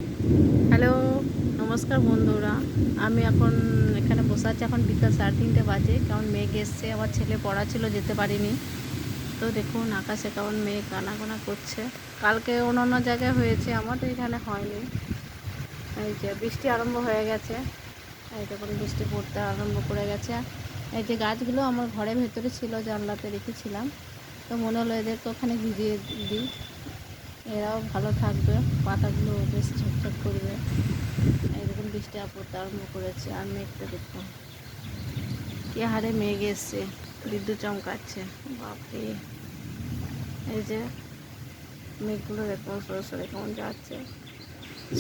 Hello, নমস্কার বন্ধুরা। আমি এখন এখানে বসে আছি। এখন বিকাল 3:30 বাজে। কারণ মেঘ এসছে, আমার ছেলে পড়া ছিল, যেতে পারিনি। তো দেখুন আকাশে কেমন মেঘ আনাগোনা করছে। কালকে অন্য জায়গায় হয়েছে, আমাদের এখানে হয়নি। এই যে বৃষ্টি আরম্ভ হয়ে গেছে। এই দেখুন বৃষ্টি পড়তে আরম্ভ করে গেছে। এই যে গাছগুলো আমার ঘরের ভেতরে ছিল, জানলাতে রেখেছিলাম। তো মনে হলো এদেরকে ওখানে ভিজিয়ে দিই, এরাও ভালো থাকবে, পাতাগুলো বেশ ঝকঝক করবে। এই দেখুন বৃষ্টি পড়তে আরম্ভ করেছে। আর মেঘটা দেখুন কি হারে মেঘ এসছে, বিদ্যুৎ চমকাচ্ছে। বাপরে, এই যে মেঘগুলো দেখুন সরে সরে কেমন যাচ্ছে।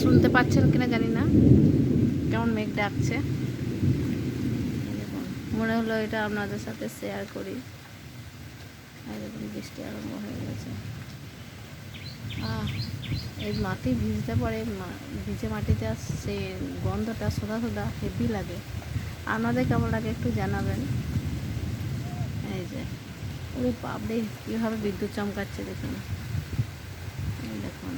শুনতে পাচ্ছেন কিনা জানি না, কেমন মেঘ ডাকছে। দেখুন, মনে হলো এটা আপনাদের সাথে শেয়ার করি। এই দেখুন বৃষ্টি আরম্ভ হয়ে গেছে। এই মাটি ভিজতে পরে ভিজে মাটিতে সে গন্ধটা সোদা সোদা হেভি লাগে। আপনাদের কেমন লাগে একটু জানাবেন। এই যে ওরে বাপরে, কীভাবে বিদ্যুৎ চমকাচ্ছে দেখুন। এই দেখুন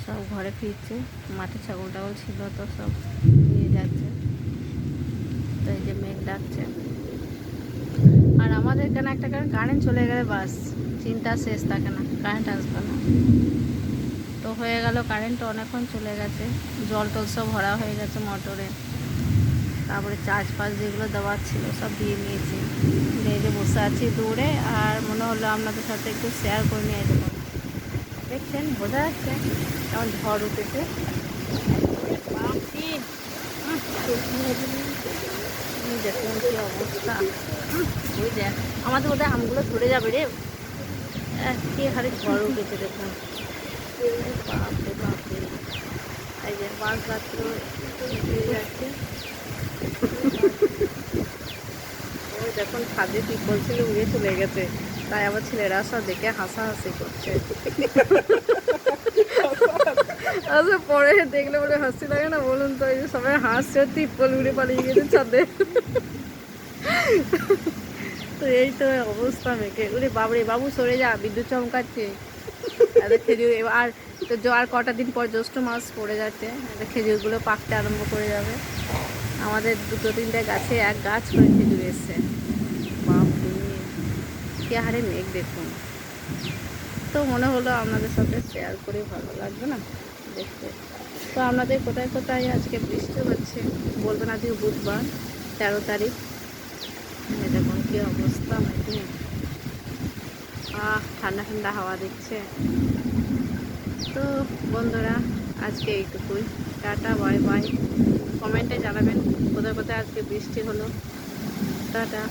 সব ঘরে ফিরছে। মাঠে ছাগল টাগল ছিল তো সব নিয়ে যাচ্ছে। তো এই যে মেঘ ডাকছে। আর আমাদের এখানে একটা কারেন্ট চলে গেলে বাস চিন্তা শেষ থাকে না, কারেন্ট আসবে না। তো হয়ে গেল, কারেন্ট অনেকক্ষণ চলে গেছে। জল টল সব ভরা হয়ে গেছে মোটরে। তারপরে চার্জ ফার্জ যেগুলো দেওয়ার ছিল সব দিয়ে নিয়েছি। এই যে বসে আছি দৌড়ে। আর মনে হলো আপনাদের সাথে একটু শেয়ার করে নিয়ে দেখুন। দেখছেন, বোঝা যাচ্ছে কেমন ঝড় উঠেছে। দেখুন কি অবস্থা। ওই দেখ, আমাদের বোধহয় আমগুলো ধরে যাবে রে। কি হারে ঝড় উঠেছে দেখুন। বাপরে বাপরে, এই যে বাস রাত্র যাচ্ছে। ওই দেখুন ছাদে পিপল ছিল, উড়ে চলে গেছে। তাই আমার ছেলেরা সব দেখে হাসাহাসি করছে। আচ্ছা, পরে দেখলে বলে হাসি লাগে না বলুন তো? এই যে সবাই হাসছে, টিপল উড়ে পালিয়ে গেছে ছাদে। তো এই তো অবস্থা মেঘে। উড়ে বাবরে, বাবু সরে যা, বিদ্যুৎ চমকাচ্ছে। খেজুর আর তো আর কটা দিন পর জ্যৈষ্ঠ মাস পড়ে যাচ্ছে। খেজুরগুলো পাকতে আরম্ভ করে যাবে। আমাদের 2-3টে গাছে এক গাছ করে খেজুর এসছে। বাপরে, কি হারে মেঘ দেখুন। তো মনে হলো আপনাদের সাথে শেয়ার করে, ভালো লাগবে না দেখতে? তো আপনাদের কোথায় কোথায় আজকে বৃষ্টি হচ্ছে বলবেন। আজকে বুধবার 13 তারিখ। দেখুন কি অবস্থা মেঘে। ঠান্ডা ঠান্ডা হাওয়া দিচ্ছে। তো বন্ধুরা, আজকে এইটুকুই। Tata, bye bye. কমেন্টে জানাবেন কোথায় কোথায় আজকে বৃষ্টি হলো। টাটা।